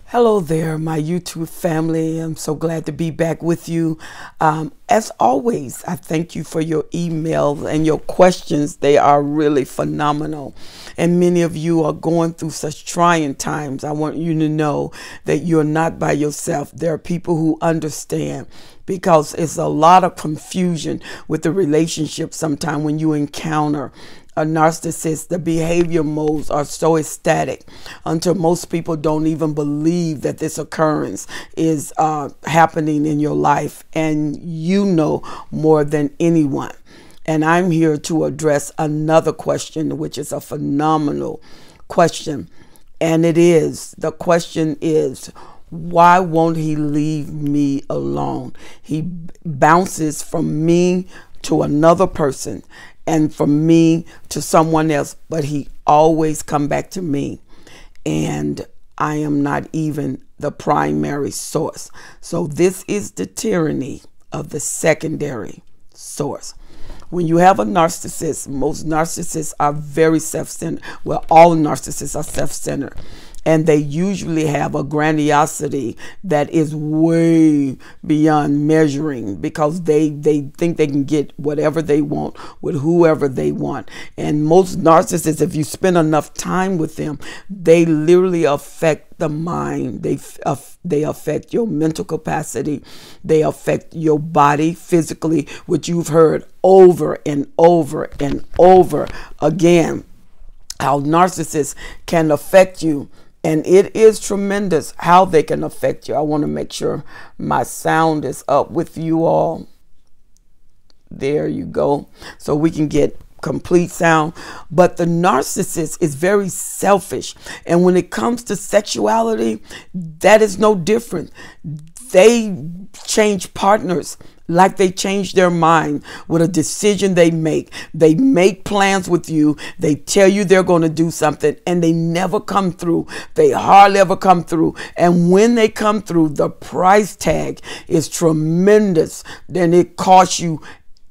Hello there, my YouTube family. I'm so glad to be back with you. As always, I thank you for your emails and your questions. They are really phenomenal. And many of you are going through such trying times. I want you to know that you're not by yourself. There are people who understand, because it's a lot of confusion with the relationship sometimes when you encounter a narcissist. The behavior modes are so ecstatic until most people don't even believe that this occurrence is happening in your life, and you know more than anyone. And I'm here to address another question, which is a phenomenal question. And the question is, why won't he leave me alone? He bounces from me to another person and from me to someone else, but he always come back to me, and I am not even the primary source. So this is the tyranny of the secondary source. When you have a narcissist, most narcissists are very self-centered. Well, all narcissists are self-centered. And they usually have a grandiosity that is way beyond measuring, because they think they can get whatever they want with whoever they want. And most narcissists, if you spend enough time with them, they literally affect the mind. They affect your mental capacity. They affect your body physically, which you've heard over and over and over again, how narcissists can affect you. And it is tremendous how they can affect you. I want to make sure my sound is up with you all. There you go. So we can get complete sound. But the narcissist is very selfish. And when it comes to sexuality, that is no different. They change partners like they change their mind with a decision they make. They make plans with you. They tell you they're going to do something, and they never come through. They hardly ever come through. And when they come through, the price tag is tremendous. Then it costs you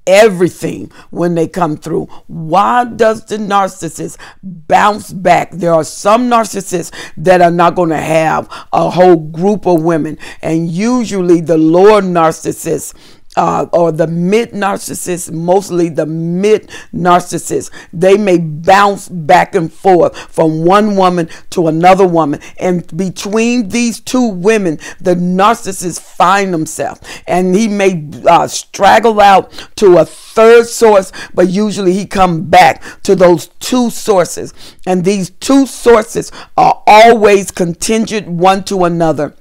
everything when they come through. Why does the narcissist bounce back? There are some narcissists that are not going to have a whole group of women, and usually the lower narcissists or the mid narcissists, mostly the mid narcissists, they may bounce back and forth from one woman to another woman. And between these two women, the narcissist find himself, and he may straggle out to a third source, but usually he come back to those two sources. And these two sources are always contingent one to another.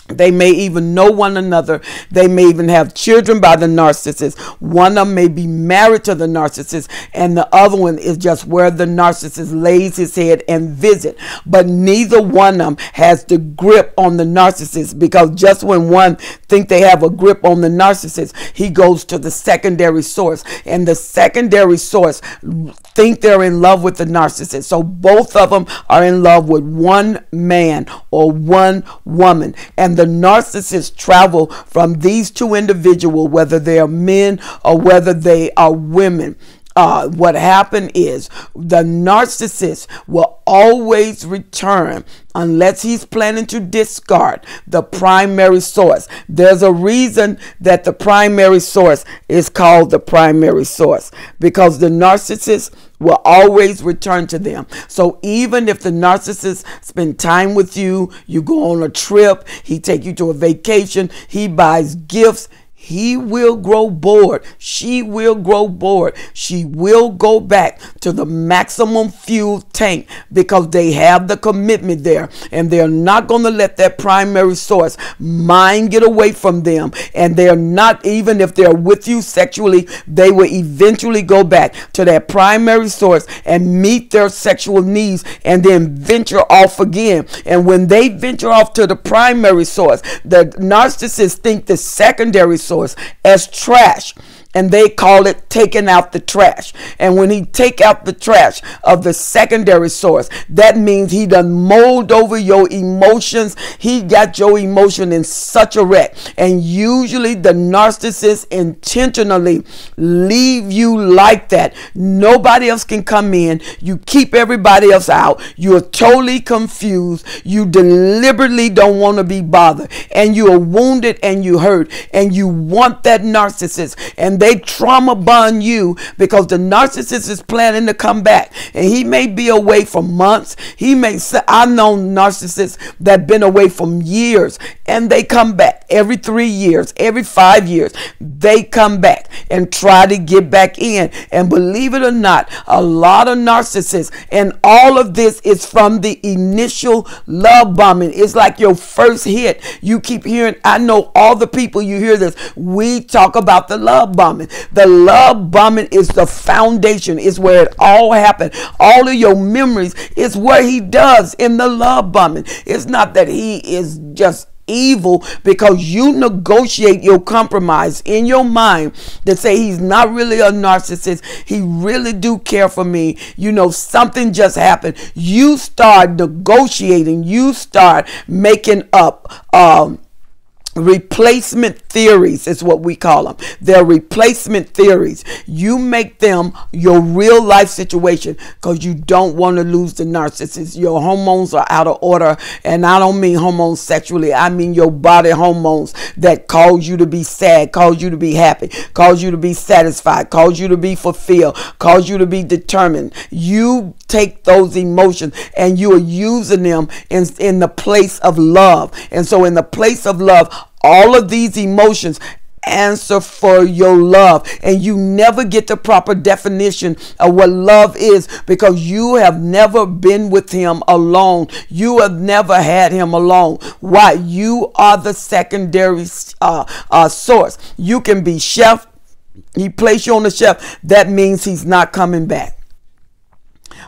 They may even know one another. They may even have children by the narcissist. One of them may be married to the narcissist, and the other one is just where the narcissist lays his head and visit. But neither one of them has the grip on the narcissist, because just when one think they have a grip on the narcissist, he goes to the secondary source, and the secondary source think they're in love with the narcissist. So both of them are in love with one man or one woman, and the narcissists travel from these two individuals, whether they are men or whether they are women. What happened is the narcissist will always return, unless he's planning to discard the primary source. There's a reason that the primary source is called the primary source, because the narcissist will always return to them. So even if the narcissist spend time with you, you go on a trip, he take you to a vacation, he buys gifts, he will grow bored. She will grow bored. She will go back to the maximum fuel tank, because they have the commitment there, and they're not going to let that primary source mind get away from them. And they're not, even if they're with you sexually, they will eventually go back to that primary source and meet their sexual needs, and then venture off again. And when they venture off to the primary source, the narcissists think the secondary source as trash. and they call it taking out the trash. And when he take out the trash of the secondary source, that means he done mold over your emotions. He got your emotion in such a wreck. And usually the narcissist intentionally leave you like that. Nobody else can come in. You keep everybody else out. You're totally confused. You deliberately don't want to be bothered, and you are wounded and you hurt, and you want that narcissist, and they trauma bond you because the narcissist is planning to come back, and he may be away for months. He may say, I've known narcissists that been away from years, and they come back every 3 years, every 5 years. They come back and try to get back in. And believe it or not, a lot of narcissists, and all of this is from the initial love bombing. It's like your first hit. You keep hearing, I know all the people you hear this, we talk about the love bombing. The love bombing is the foundation. It's where it all happened. All of your memories is what he does in the love bombing. It's not that he is just evil because you negotiate your compromise in your mind to say he's not really a narcissist. He really do care for me. You know, something just happened. You start negotiating. You start making up replacement theories is what we call them. They're replacement theories. You make them your real life situation because you don't want to lose the narcissist. Your hormones are out of order, and I don't mean hormones sexually. I mean your body hormones that cause you to be sad, cause you to be happy, cause you to be satisfied, cause you to be fulfilled, cause you to be determined. You take those emotions and you are using them in the place of love. And so in the place of love, all of these emotions answer for your love, and you never get the proper definition of what love is because you have never been with him alone. You have never had him alone. Why? You are the secondary source. You can be chef. He placed you on the shelf. That means he's not coming back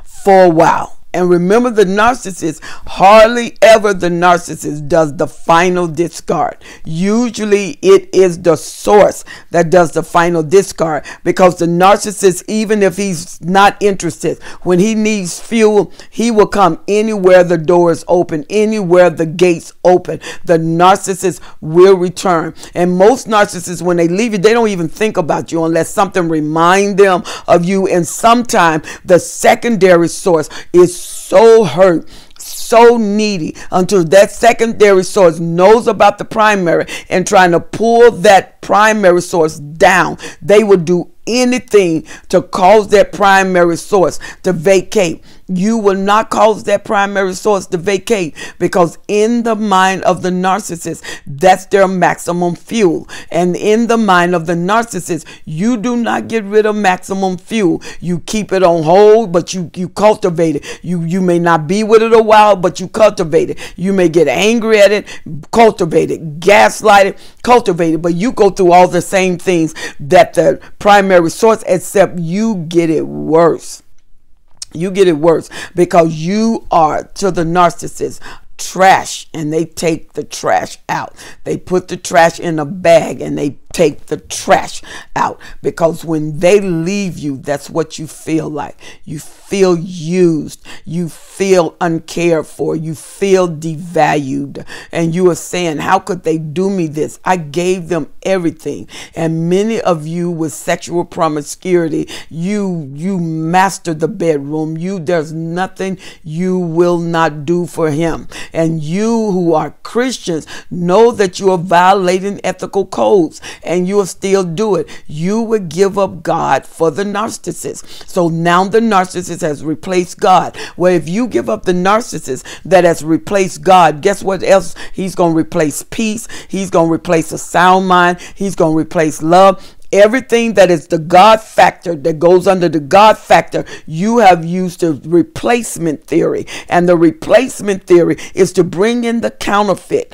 for a while. And remember, the narcissist, hardly ever the narcissist does the final discard. Usually it is the source that does the final discard, because the narcissist, even if he's not interested, when he needs fuel, he will come anywhere the door is open, anywhere the gates open. The narcissist will return. And most narcissists, when they leave you, they don't even think about you unless something reminds them of you. And sometimes the secondary source is so hurt, so needy, until that secondary source knows about the primary and trying to pull that primary source down. They will do anything to cause that primary source to vacate. You will not cause that primary source to vacate, because in the mind of the narcissist, that's their maximum fuel. And in the mind of the narcissist, you do not get rid of maximum fuel. You keep it on hold, but you cultivate it. You may not be with it a while, but you cultivate it. You may get angry at it, cultivate it, gaslight it, cultivate it, but you go through all the same things that the primary source, except you get it worse. You get it worse because you are, to the narcissist, trash, and they take the trash out. They put the trash in a bag and they take the trash out, because when they leave you, that's what you feel like. You feel used. You feel uncared for. You feel devalued. And you are saying, how could they do me this? I gave them everything. And many of you with sexual promiscuity, you mastered the bedroom. There's nothing you will not do for him. And you who are Christians know that you are violating ethical codes, and you will still do it. You would give up God for the narcissist. So now the narcissist has replaced God. Well, if you give up the narcissist that has replaced God, guess what else he's going to replace? Peace. He's going to replace a sound mind. He's going to replace love. Everything that is the God factor, that goes under the God factor, you have used the replacement theory. And the replacement theory is to bring in the counterfeit,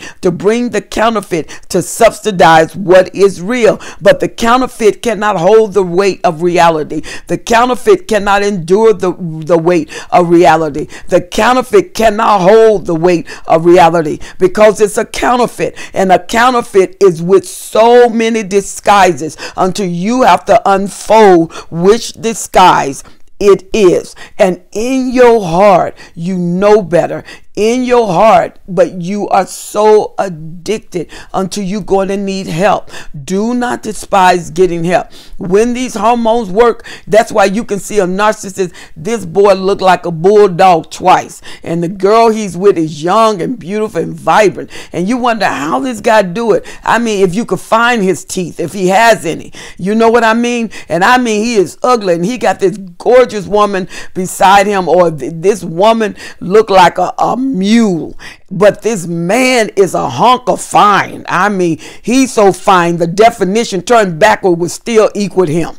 to subsidize what is real. But the counterfeit cannot hold the weight of reality. The counterfeit cannot endure the weight of reality. The counterfeit cannot hold the weight of reality, because it's a counterfeit. And a counterfeit is with so many disguises until you have to unfold which disguise it is. And in your heart, you know better. In your heart, but you are so addicted until you're going to need help. Do not despise getting help. When these hormones work, that's why you can see a narcissist. This boy looked like a bulldog twice, and the girl he's with is young and beautiful and vibrant, and you wonder how this guy do it. I mean, if you could find his teeth, if he has any, you know what I mean? And I mean, he is ugly, and he got this gorgeous woman beside him, or this woman looked like a mule, but this man is a hunk of fine. I mean, he's so fine, the definition turned backward would still equal him,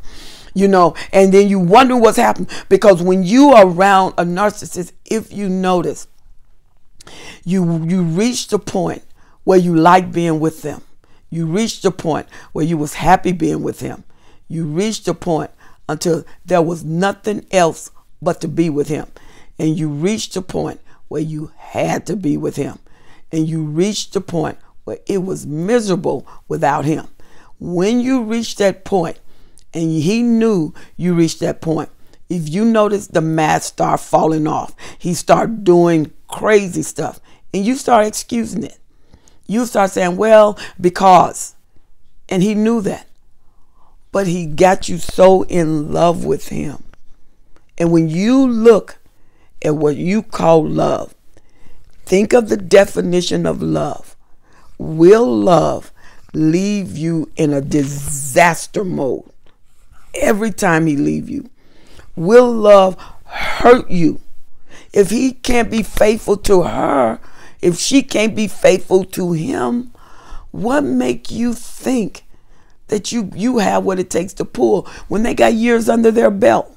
you know. And then you wonder what's happened, because when you are around a narcissist, if you notice, you reach the point where you like being with them. You reach the point where you was happy being with him. You reached the point until there was nothing else but to be with him. And you reached the point where you had to be with him. And you reached the point where it was miserable without him. When you reach that point, and he knew you reached that point, if you notice the mask start falling off, he start doing crazy stuff, and you start excusing it. You start saying, well, because, and he knew that. But he got you so in love with him. And when you look at what you call love, think of the definition of love. Will love leave you in a disaster mode every time he leave you? Will love hurt you? If he can't be faithful to her, if she can't be faithful to him, what make you think that you have what it takes to pull when they got years under their belt?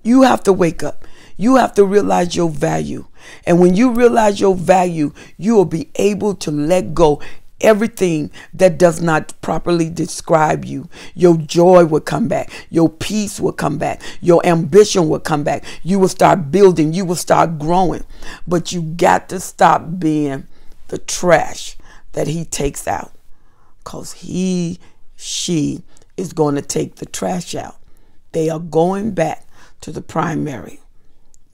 You have to wake up. You have to realize your value. And when you realize your value, you will be able to let go everything that does not properly describe you. Your joy will come back. Your peace will come back. Your ambition will come back. You will start building. You will start growing. But you got to stop being the trash that he takes out. Because she is going to take the trash out. They are going back to the primary.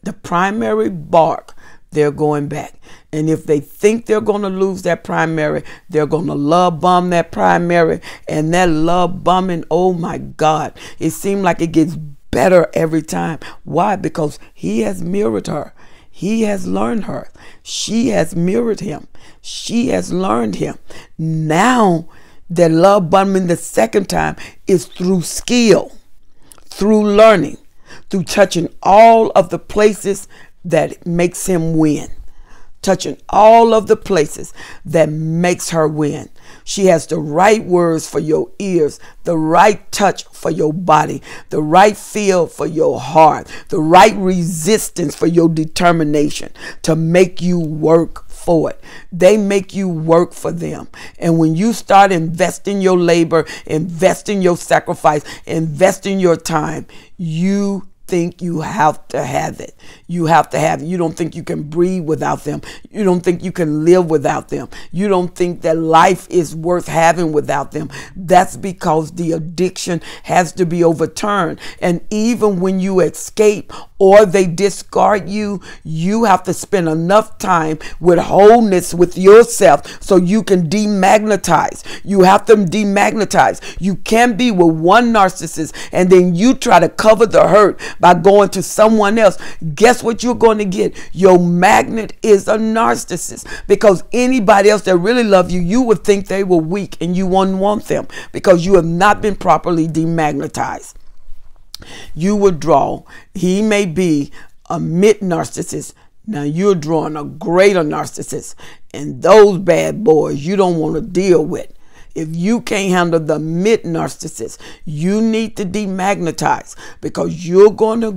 The primary bark, they're going back. And if they think they're going to lose that primary, they're going to love bomb that primary. And that love bombing, oh my God, it seems like it gets better every time. Why? Because he has mirrored her. He has learned her. She has mirrored him. She has learned him. Now, the love bombing the second time is through skill, through learning, through touching all of the places that makes him win. Touching all of the places that makes her win. She has the right words for your ears, the right touch for your body, the right feel for your heart, the right resistance for your determination to make you work for it. They make you work for them. And when you start investing your labor, investing your sacrifice, investing your time, you think you have to have it. You have to have it. You don't think you can breathe without them. You don't think you can live without them. You don't think that life is worth having without them. That's because the addiction has to be overturned. And even when you escape or they discard you, you have to spend enough time with wholeness with yourself so you can demagnetize. You have to demagnetize. You can't be with one narcissist and then you try to cover the hurt by going to someone else. Guess what you're going to get? Your magnet is a narcissist, because anybody else that really love you, you would think they were weak and you wouldn't want them because you have not been properly demagnetized. You withdraw. He may be a mid narcissist. Now you're drawing a greater narcissist, and those bad boys you don't want to deal with. If you can't handle the mid narcissist, you need to demagnetize, because you're going to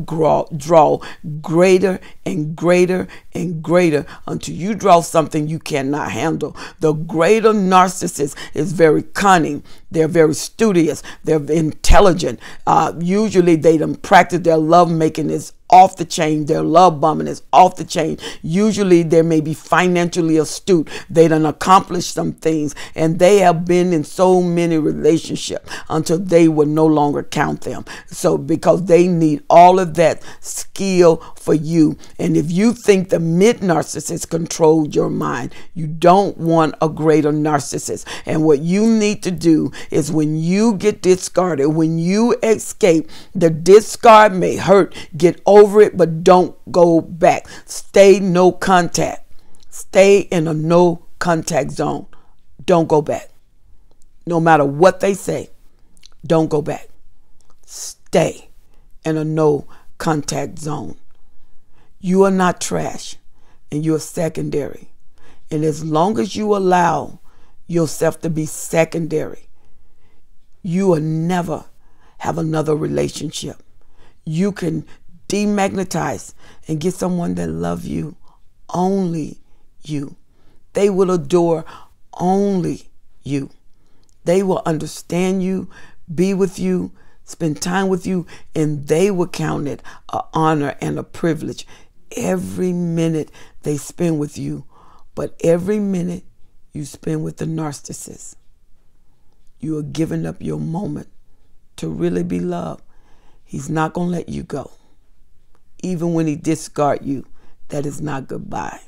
draw greater and greater and greater until you draw something you cannot handle. The greater narcissist is very cunning. They're very studious. They're intelligent. Usually they don't practice their love making is off the chain. Their love bombing is off the chain. Usually they may be financially astute. They done accomplished some things, and they have been in so many relationships until they will no longer count them. So because they need all of that skill for you. And if you think the mid-narcissist controlled your mind, you don't want a greater narcissist. And what you need to do is, when you get discarded, when you escape, the discard may hurt. Get over it, but don't go back. Stay no contact. Stay in a no contact zone. Don't go back. No matter what they say, don't go back. Stay in a no contact zone. You are not trash, and you are secondary. And as long as you allow yourself to be secondary, you will never have another relationship. You can demagnetize and get someone that loves you, only you. They will adore only you. They will understand you, be with you, spend time with you, and they will count it an honor and a privilege every minute they spend with you. But every minute you spend with the narcissist, you are giving up your moment to really be loved. He's not going to let you go. Even when he discards you, that is not goodbye.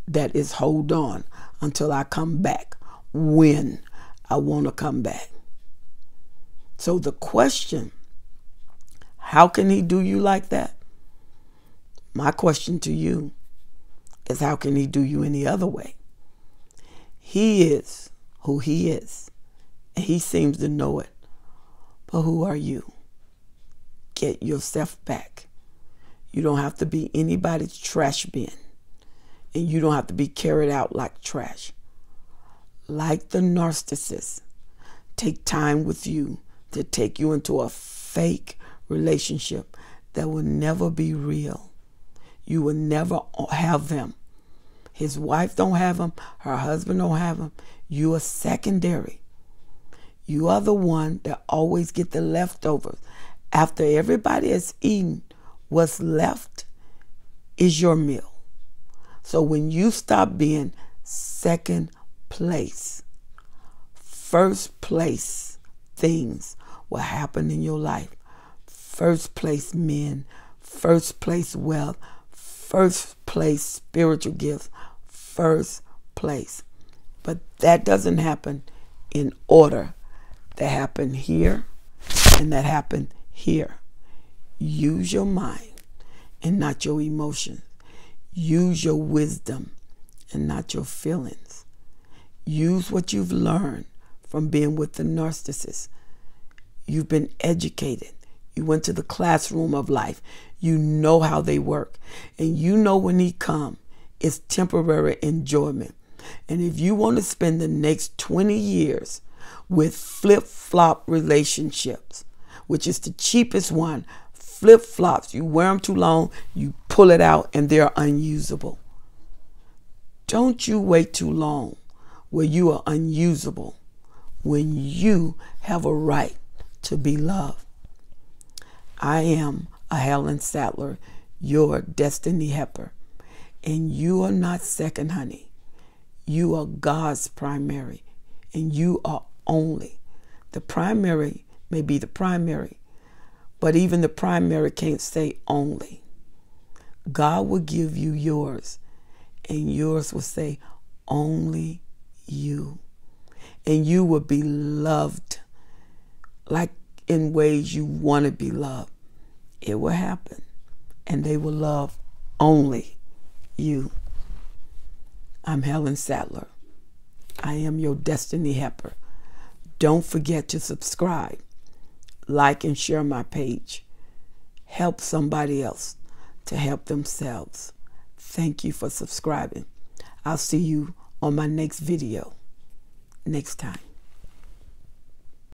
That is hold on until I come back, when I want to come back. So the question, how can he do you like that? My question to you is, how can he do you any other way? He is who he is, and he seems to know it. But who are you? Get yourself back. You don't have to be anybody's trash bin, and you don't have to be carried out like trash. Like the narcissist, take time with you to take you into a fake relationship that will never be real. You will never have them. His wife don't have him. Her husband don't have him. You are secondary. You are the one that always get the leftovers. After everybody has eaten, what's left is your meal. So when you stop being second place, first place things will happen in your life. First place men, first place wealth, first place spiritual gifts, first place. But that doesn't happen in order. That happen here and that happen here. Use your mind and not your emotions. Use your wisdom and not your feelings. Use what you've learned from being with the narcissist. You've been educated. You went to the classroom of life. You know how they work. And you know when he comes, it's temporary enjoyment. And if you want to spend the next 20 years with flip-flop relationships, which is the cheapest one, flip-flops, you wear them too long, you pull it out, and they're unusable. Don't you wait too long where you are unusable when you have a right to be loved. I am a Helen Sattler, your destiny helper, and you are not second, honey. You are God's primary, and you are only. The primary may be the primary, but even the primary can't say only. God will give you yours, and yours will say only you. And you will be loved like in ways you want to be loved. It will happen, and they will love only you. I'm Helen Sattler. I am your destiny helper. Don't forget to subscribe, like, and share my page. Help somebody else to help themselves. Thank you for subscribing. I'll see you on my next video next time.